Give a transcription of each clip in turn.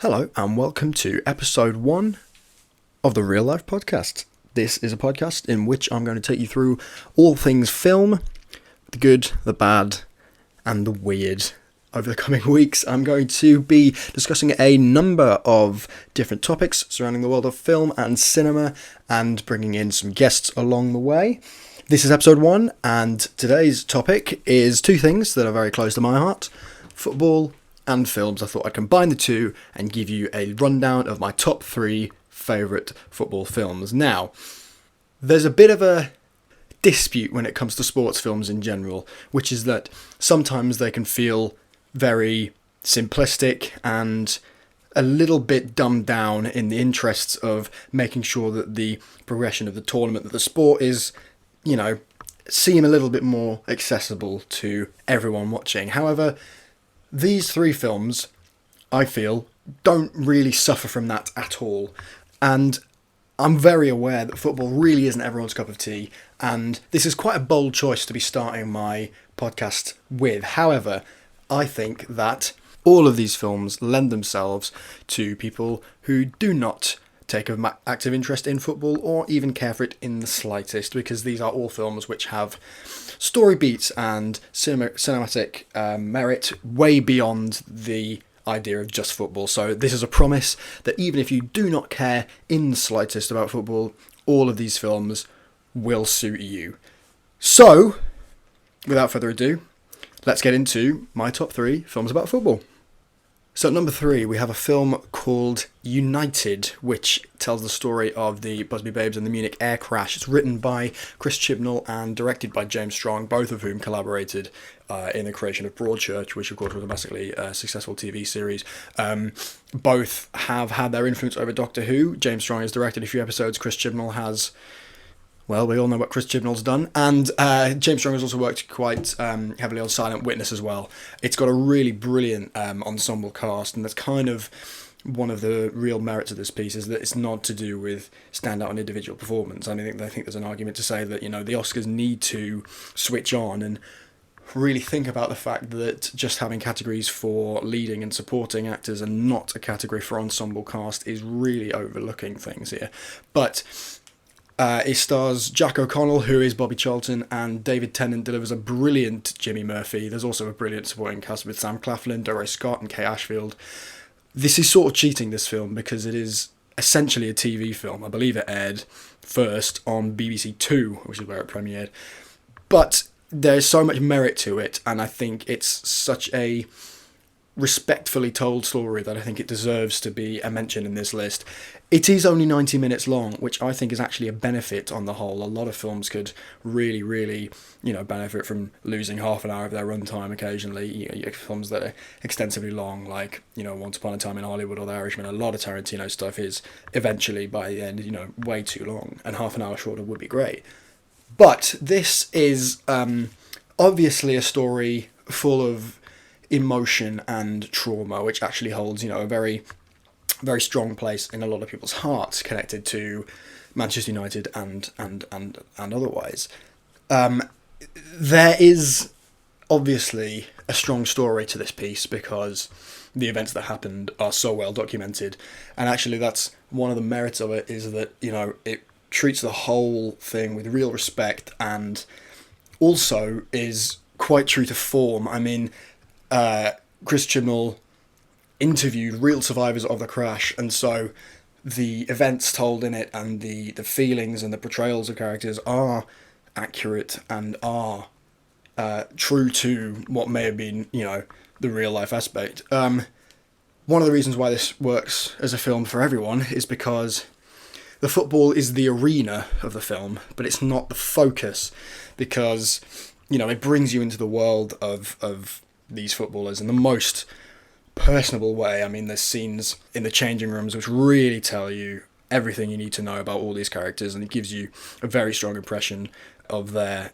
Hello and welcome to episode 1 of the Real Life Podcast. This is a podcast in which I'm going to take you through all things film, the good, the bad, and the weird. Over the coming weeks, I'm going to be discussing a number of different topics surrounding the world of film and cinema and bringing in some guests along the way. This is episode 1, and today's topic is two things that are very close to my heart: football and films. I thought I'd combine the two and give you a rundown of my top 3 favourite football films. Now, there's a bit of a dispute when it comes to sports films in general, which is that sometimes they can feel very simplistic and a little bit dumbed down in the interests of making sure that the progression of the tournament, that the sport is, seem a little bit more accessible to everyone watching. However, these 3 films, I feel, don't really suffer from that at all. And I'm very aware that football really isn't everyone's cup of tea, and this is quite a bold choice to be starting my podcast with. However, I think that all of these films lend themselves to people who do not take an active interest in football or even care for it in the slightest, because these are all films which have story beats and cinematic merit way beyond the idea of just football. So this is a promise that even if you do not care in the slightest about football, all of these films will suit you. So, without further ado, let's get into my top 3 films about football. So at number 3, we have a film called United, which tells the story of the Busby Babes and the Munich air crash. It's written by Chris Chibnall and directed by James Strong, both of whom collaborated in the creation of Broadchurch, which of course was a massively successful TV series. Both have had their influence over Doctor Who. James Strong has directed a few episodes. Chris Chibnall has... Well, we all know what Chris Chibnall's done. And James Strong has also worked quite heavily on Silent Witness as well. It's got a really brilliant ensemble cast, and that's kind of one of the real merits of this piece, is that it's not to do with standout and individual performance. I think there's an argument to say that, the Oscars need to switch on and really think about the fact that just having categories for leading and supporting actors and not a category for ensemble cast is really overlooking things here. But... it stars Jack O'Connell, who is Bobby Charlton, and David Tennant delivers a brilliant Jimmy Murphy. There's also a brilliant supporting cast with Sam Claflin, Doris Scott, and Kay Ashfield. This is sort of cheating, this film, because it is essentially a TV film. I believe it aired first on BBC Two, which is where it premiered. But there's so much merit to it, and I think it's such a respectfully told story that I think it deserves to be a mention in this list. It is only 90 minutes long, which I think is actually a benefit on the whole. A lot of films could really, benefit from losing half an hour of their runtime occasionally. Films that are extensively long, like, Once Upon a Time in Hollywood or The Irishman. A lot of Tarantino stuff is eventually, by the end, way too long, and half an hour shorter would be great. But this is obviously a story full of emotion and trauma, which actually holds, a very, very strong place in a lot of people's hearts, connected to Manchester United and otherwise. There is obviously a strong story to this piece because the events that happened are so well documented, and actually that's one of the merits of it, is that it treats the whole thing with real respect and also is quite true to form. I mean, Chris Chibnall interviewed real survivors of the crash, and so the events told in it and the feelings and the portrayals of characters are accurate and are true to what may have been, the real life aspect. One of the reasons why this works as a film for everyone is because the football is the arena of the film, but it's not the focus, because, it brings you into the world of these footballers in the most personable way. I mean, there's scenes in the changing rooms which really tell you everything you need to know about all these characters, and it gives you a very strong impression of their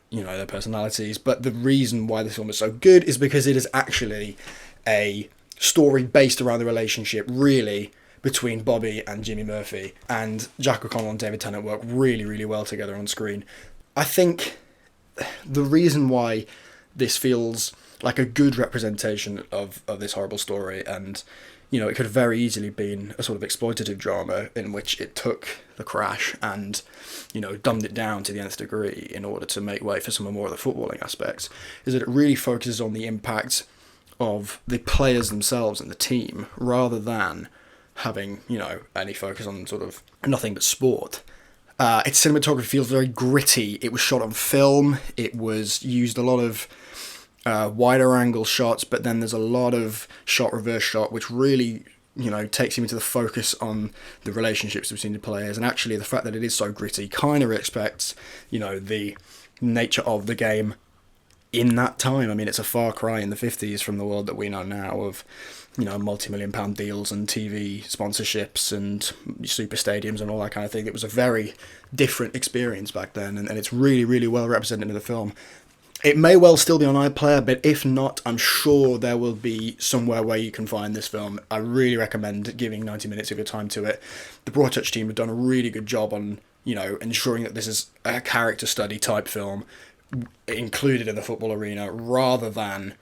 personalities. But the reason why this film is so good is because it is actually a story based around the relationship, really, between Bobby and Jimmy Murphy, and Jack O'Connell and David Tennant work really, really well together on screen. I think the reason why this feels like a good representation of this horrible story, and it could have very easily been a sort of exploitative drama in which it took The Crash and, dumbed it down to the nth degree in order to make way for some more of the footballing aspects, is that it really focuses on the impact of the players themselves and the team, rather than having, any focus on sort of nothing but sport. Its cinematography feels very gritty. It was shot on film. It was used a lot of wider angle shots, but then there's a lot of reverse shot, which really, takes you into the focus on the relationships between the players. And actually, the fact that it is so gritty kind of respects, the nature of the game in that time. I mean, it's a far cry in the 50s from the world that we know now of, multi-million-pound deals and TV sponsorships and super stadiums and all that kind of thing. It was a very different experience back then, and it's really, really well represented in the film. It may well still be on iPlayer, but if not, I'm sure there will be somewhere where you can find this film. I really recommend giving 90 minutes of your time to it. The Broadtouch team have done a really good job on, ensuring that this is a character study type film included in the football arena, rather than,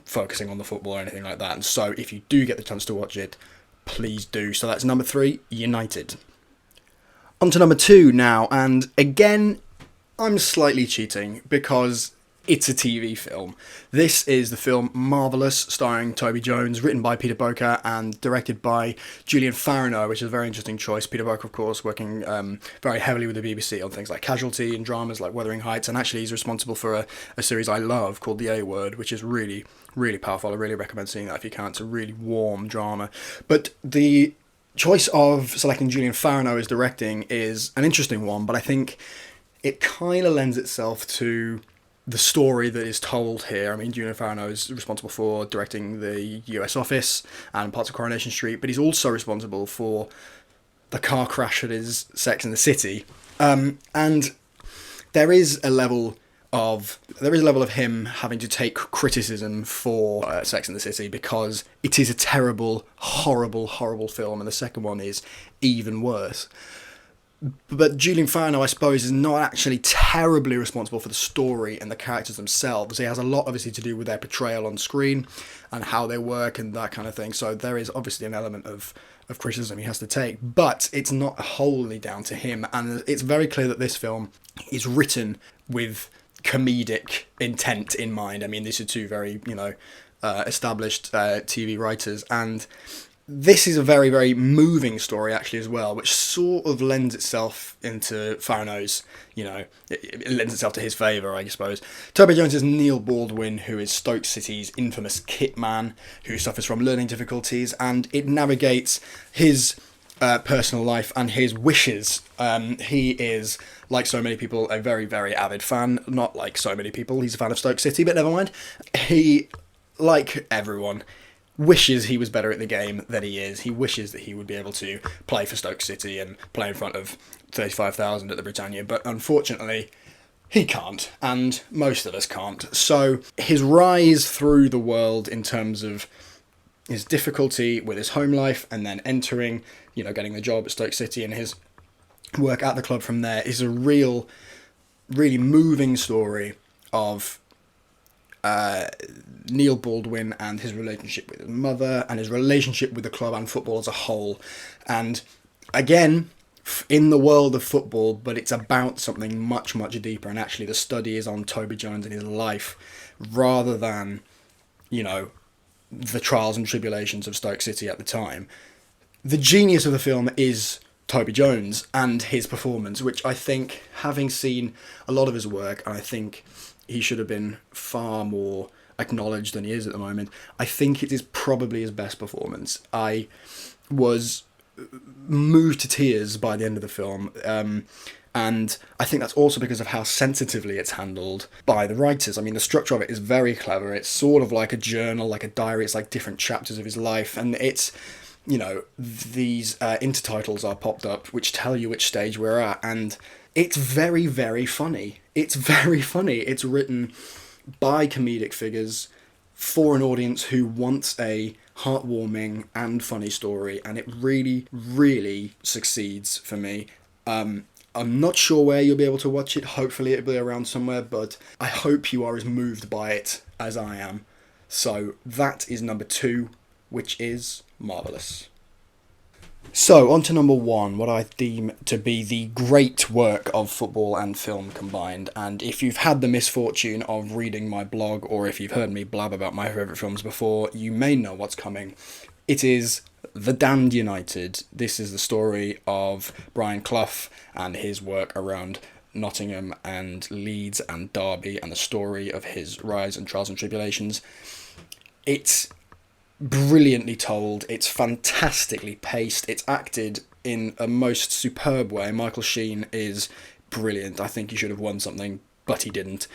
focusing on the football or anything like that. And so if you do get the chance to watch it, please do. So that's number 3, United. On to number 2 now, and again, I'm slightly cheating because it's a TV film. This is the film Marvellous, starring Toby Jones, written by Peter Boca and directed by Julian Farino, which is a very interesting choice. Peter Boca, of course, working very heavily with the BBC on things like Casualty and dramas like Wuthering Heights, and actually he's responsible for a series I love called The A Word, which is really, really powerful. I really recommend seeing that if you can. It's a really warm drama. But the choice of selecting Julian Farino as directing is an interesting one, but I think it kind of lends itself to the story that is told here. I mean, Julian Farino is responsible for directing the US Office and parts of Coronation Street, but he's also responsible for the car crash that is Sex and the City. And there is a level of him having to take criticism for Sex and the City, because it is a terrible, horrible, horrible film, and the second one is even worse. But Julian Farino, I suppose, is not actually terribly responsible for the story and the characters themselves. He has a lot, obviously, to do with their portrayal on screen and how they work and that kind of thing. So there is obviously an element of criticism he has to take, but it's not wholly down to him. And it's very clear that this film is written with comedic intent in mind. I mean, these are two very, established TV writers, and this is a very, very moving story, actually, as well, which sort of lends itself into Farino's, it lends itself to his favour, I suppose. Toby Jones is Neil Baldwin, who is Stoke City's infamous kit man, who suffers from learning difficulties, and it navigates his personal life and his wishes. He is, like so many people, a very, very avid fan. Not like so many people, he's a fan of Stoke City, but never mind. He, like everyone, wishes he was better at the game than he is. He wishes that he would be able to play for Stoke City and play in front of 35,000 at the Britannia, but unfortunately he can't, and most of us can't. So his rise through the world in terms of his difficulty with his home life, and then entering, getting the job at Stoke City and his work at the club from there, is a really moving story of Neil Baldwin and his relationship with his mother and his relationship with the club and football as a whole. And again, in the world of football, but it's about something much, much deeper, and actually the study is on Toby Jones and his life rather than, the trials and tribulations of Stoke City at the time. The genius of the film is Toby Jones and his performance, which I think, having seen a lot of his work, and I think he should have been far more acknowledged than he is at the moment, I think it is probably his best performance. I was moved to tears by the end of the film, and I think that's also because of how sensitively it's handled by the writers. I mean, the structure of it is very clever. It's sort of like a journal, like a diary. It's like different chapters of his life, and it's, these intertitles are popped up which tell you which stage we're at, and it's very, very funny. It's very funny. It's written by comedic figures for an audience who wants a heartwarming and funny story, and it really, really succeeds for me. I'm not sure where you'll be able to watch it. Hopefully it'll be around somewhere, but I hope you are as moved by it as I am. So that is number 2, which is marvellous. So, on to number one, what I deem to be the great work of football and film combined. And if you've had the misfortune of reading my blog, or if you've heard me blab about my favourite films before, you may know what's coming. It is The Damned United. This is the story of Brian Clough and his work around Nottingham and Leeds and Derby, and the story of his rise and trials and tribulations. It's brilliantly told, it's fantastically paced, it's acted in a most superb way. Michael Sheen is brilliant. I think he should have won something, but he didn't.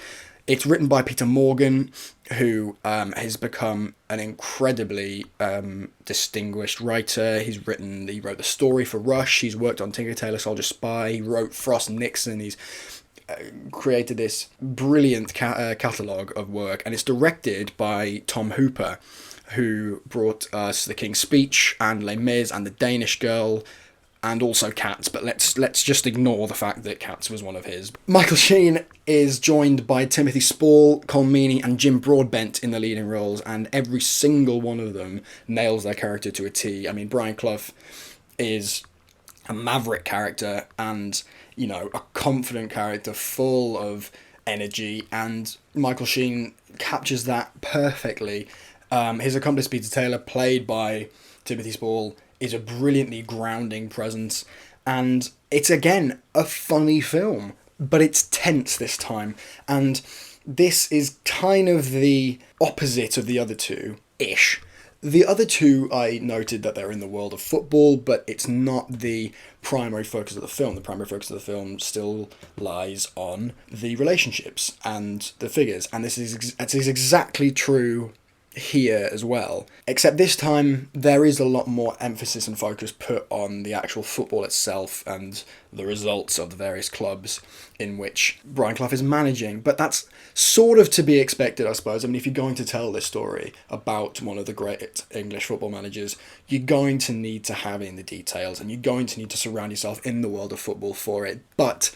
It's written by Peter Morgan, who has become an incredibly distinguished writer. He wrote the story for Rush, he's worked on Tinker Tailor Soldier Spy, he wrote Frost Nixon, he's created this brilliant catalogue of work, and it's directed by Tom Hooper, who brought us The King's Speech and Les Mis and The Danish Girl, and also Cats, but let's just ignore the fact that Cats was one of his. Michael Sheen is joined by Timothy Spall, Colm Meaney and Jim Broadbent in the leading roles, and every single one of them nails their character to a T. I mean, Brian Clough is a maverick character and, you know, a confident character full of energy, and Michael Sheen captures that perfectly. His accomplice Peter Taylor, played by Timothy Spall, is a brilliantly grounding presence, and it's again a funny film, but it's tense this time, and this is kind of the opposite of the other two-ish. The other two, I noted that they're in the world of football, but it's not the primary focus of the film. The primary focus of the film still lies on the relationships and the figures, and this is exactly true here as well, except this time there is a lot more emphasis and focus put on the actual football itself and the results of the various clubs in which Brian Clough is managing. But that's sort of to be expected, I suppose. I mean, if you're going to tell this story about one of the great English football managers, you're going to need to have in the details, and you're going to need to surround yourself in the world of football for it. But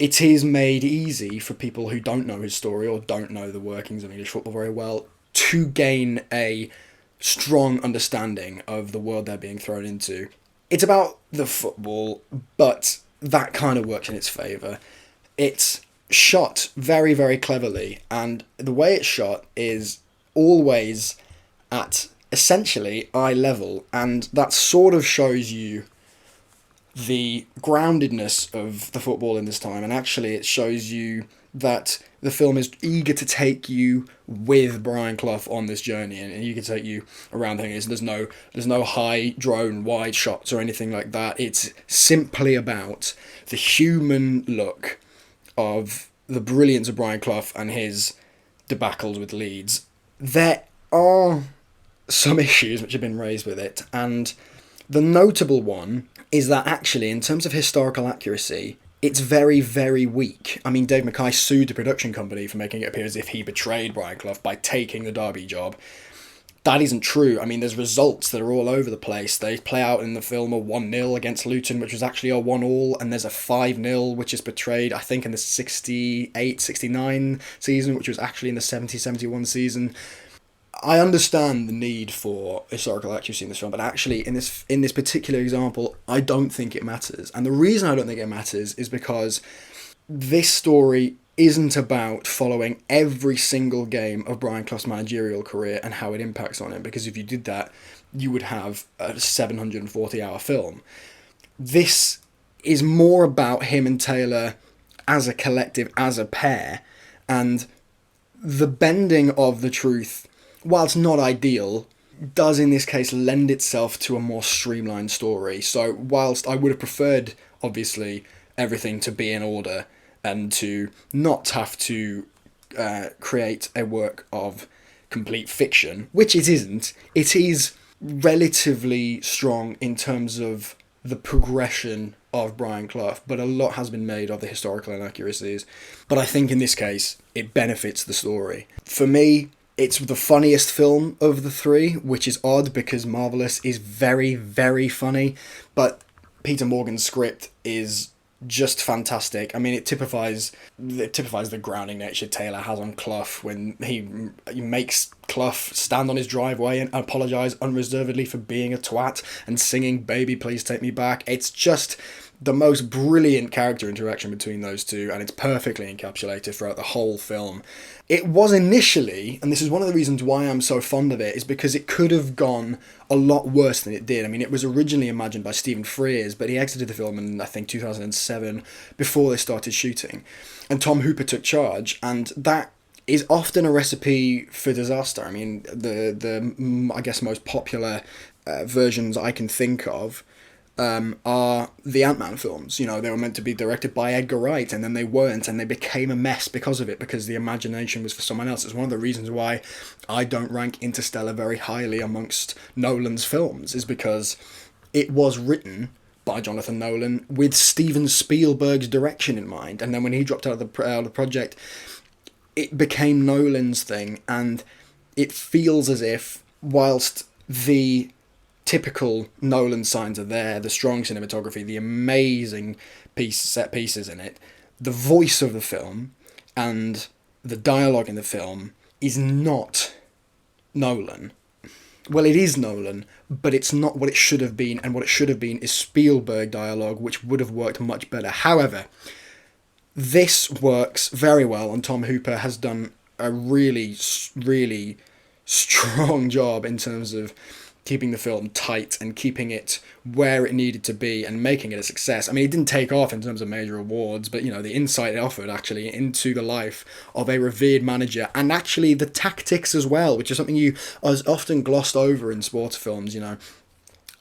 it is made easy for people who don't know his story or don't know the workings of English football very well to gain a strong understanding of the world they're being thrown into. It's about the football, but that kind of works in its favour. It's shot very, very cleverly, and the way it's shot is always at essentially eye level, and that sort of shows you the groundedness of the football in this time, and actually it shows you that the film is eager to take you with Brian Clough on this journey, and you can take you around things. There's no high drone wide shots or anything like that. It's simply about the human look of the brilliance of Brian Clough and his debacles with Leeds. There are some issues which have been raised with it, and the notable one is that actually, in terms of historical accuracy, it's very, very weak. I mean, Dave Mackay sued the production company for making it appear as if he betrayed Brian Clough by taking the Derby job. That isn't true. I mean, there's results that are all over the place. They play out in the film a 1-0 against Luton, which was actually a 1-1, and there's a 5-0, which is portrayed, I think, in the 68-69 season, which was actually in the 70-71 season. I understand the need for historical accuracy in this film, but actually in this particular example, I don't think it matters. And the reason I don't think it matters is because this story isn't about following every single game of Brian Clough's managerial career and how it impacts on him, because if you did that, you would have a 740-hour film. This is more about him and Taylor as a collective, as a pair, and the bending of the truth, whilst not ideal, does in this case lend itself to a more streamlined story. So whilst I would have preferred, obviously, everything to be in order and to not have to create a work of complete fiction, which it isn't, it is relatively strong in terms of the progression of Brian Clough, but a lot has been made of the historical inaccuracies. But I think in this case, it benefits the story. For me, it's the funniest film of the three, which is odd because Marvellous is very, very funny, but Peter Morgan's script is just fantastic. I mean, it typifies the grounding nature Taylor has on Clough when he makes Clough stand on his driveway and apologise unreservedly for being a twat and singing "Baby, Please Take Me Back." It's just the most brilliant character interaction between those two, and it's perfectly encapsulated throughout the whole film. It was initially, and this is one of the reasons why I'm so fond of it, is because it could have gone a lot worse than it did. I mean, it was originally imagined by Stephen Frears, but he exited the film in, I think, 2007, before they started shooting. And Tom Hooper took charge, and that is often a recipe for disaster. I mean, the I guess most popular versions I can think of are the Ant-Man films. You know, they were meant to be directed by Edgar Wright, and then they weren't, and they became a mess because of it, because the imagination was for someone else. It's one of the reasons why I don't rank Interstellar very highly amongst Nolan's films, is because it was written by Jonathan Nolan with Steven Spielberg's direction in mind, and then when he dropped out of the project, it became Nolan's thing, and it feels as if, whilst the typical Nolan signs are there, the strong cinematography, the amazing set pieces in it, the voice of the film and the dialogue in the film is not Nolan. Well, it is Nolan, but it's not what it should have been, and what it should have been is Spielberg dialogue, which would have worked much better. However, this works very well, and Tom Hooper has done a really, really strong job in terms of keeping the film tight and keeping it where it needed to be and making it a success. I mean, it didn't take off in terms of major awards, but, you know, the insight it offered actually into the life of a revered manager, and actually the tactics as well, which is something you is often glossed over in sports films, you know.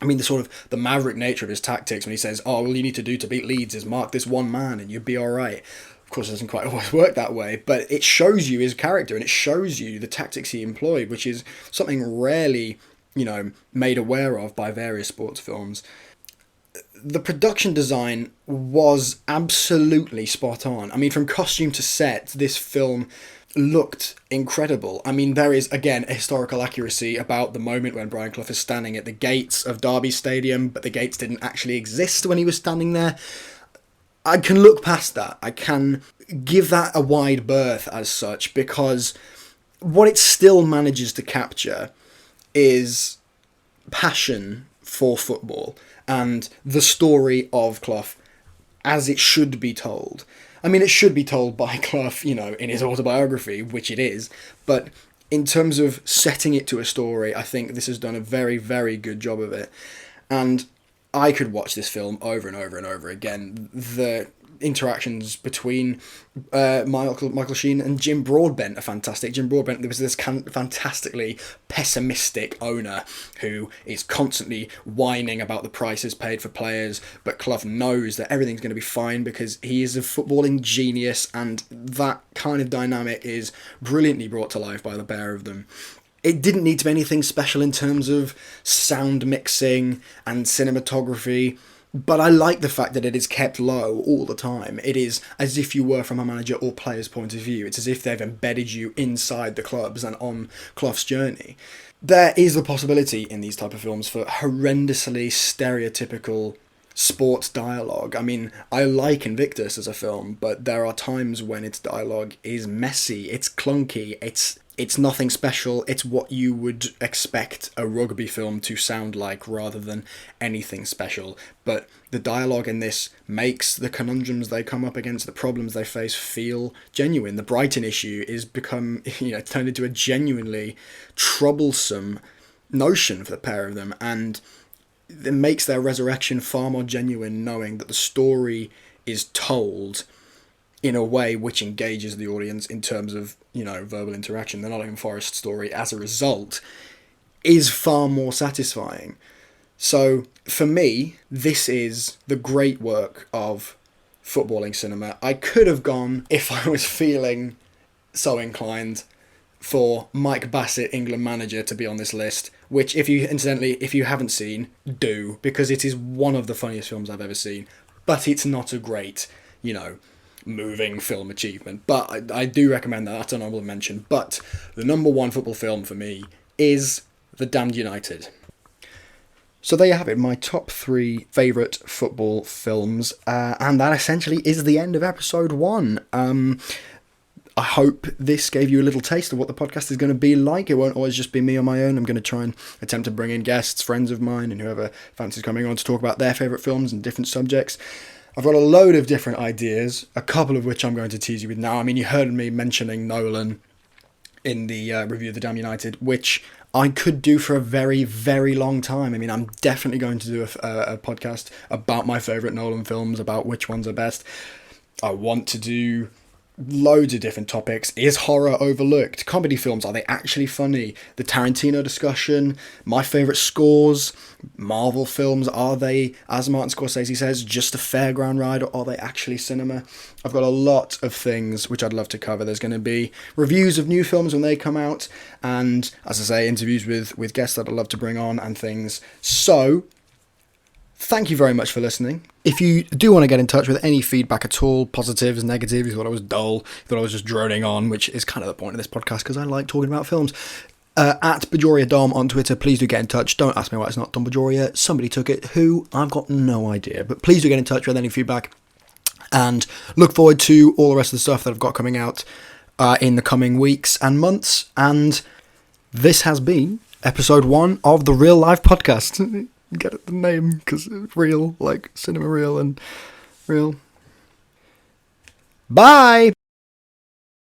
I mean, the sort of the maverick nature of his tactics when he says, oh, all you need to do to beat Leeds is mark this one man and you'll be all right. Of course, it doesn't quite always work that way, but it shows you his character and it shows you the tactics he employed, which is something rarely, you know, made aware of by various sports films. The production design was absolutely spot on. I mean, from costume to set, this film looked incredible. I mean, there is, again, a historical accuracy about the moment when Brian Clough is standing at the gates of Derby Stadium, but the gates didn't actually exist when he was standing there. I can look past that. I can give that a wide berth as such, because what it still manages to capture is passion for football and the story of Clough as it should be told. I mean, it should be told by Clough, you know, in his autobiography, which it is, but in terms of setting it to a story, I think this has done a very, very good job of it. And I could watch this film over and over and over again. The interactions between Michael Sheen and Jim Broadbent are fantastic. Jim Broadbent, there was this fantastically pessimistic owner who is constantly whining about the prices paid for players, but Clough knows that everything's going to be fine because he is a footballing genius, and that kind of dynamic is brilliantly brought to life by the pair of them. It didn't need to be anything special in terms of sound mixing and cinematography, but I like the fact that it is kept low all the time. It is as if you were from a manager or player's point of view. It's as if they've embedded you inside the clubs and on Clough's journey. There is the possibility in these type of films for horrendously stereotypical sports dialogue. I mean, I like Invictus as a film, but there are times when its dialogue is messy, it's clunky, it's nothing special. It's what you would expect a rugby film to sound like rather than anything special. But the dialogue in this makes the conundrums they come up against, the problems they face, feel genuine. The Brighton issue is become, turned into a genuinely troublesome notion for the pair of them, and it makes their resurrection far more genuine, knowing that the story is told in a way which engages the audience in terms of, verbal interaction. The Nottingham Forest story, as a result, is far more satisfying. So, for me, this is the great work of footballing cinema. I could have gone, if I was feeling so inclined, for Mike Bassett, England manager, to be on this list, which, if you haven't seen, do, because it is one of the funniest films I've ever seen, but it's not a great, moving film achievement. But I do recommend that. That's an honorable mention. But the number one football film for me is The Damned United. So there you have it, my top 3 favourite football films, and that essentially is the end of episode 1. I hope this gave you a little taste of what the podcast is going to be like. It won't always just be me on my own. I'm going to try and attempt to bring in guests, friends of mine, and whoever fancies coming on to talk about their favourite films and different subjects. I've got a load of different ideas, a couple of which I'm going to tease you with now. I mean, you heard me mentioning Nolan in the review of The Damn United, which I could do for a very, very long time. I mean, I'm definitely going to do a podcast about my favourite Nolan films, about which ones are best. I want to do loads of different topics. Is horror overlooked? Comedy films, are they actually funny? The Tarantino discussion, my favourite scores, Marvel films, are they, as Martin Scorsese says, just a fairground ride, or are they actually cinema? I've got a lot of things which I'd love to cover. There's going to be reviews of new films when they come out, and, as I say, interviews with guests that I'd love to bring on and things. So, thank you very much for listening. If you do want to get in touch with any feedback at all, positives, negatives, you thought I was dull, you thought I was just droning on, which is kind of the point of this podcast because I like talking about films, at Bajoria Dom on Twitter, please do get in touch. Don't ask me why it's not Dom Bajoria. Somebody took it. Who? I've got no idea. But please do get in touch with any feedback. And look forward to all the rest of the stuff that I've got coming out in the coming weeks and months. And this has been episode 1 of the Real Life Podcast. Get it, the name, because it's real, like cinema real and real. Bye!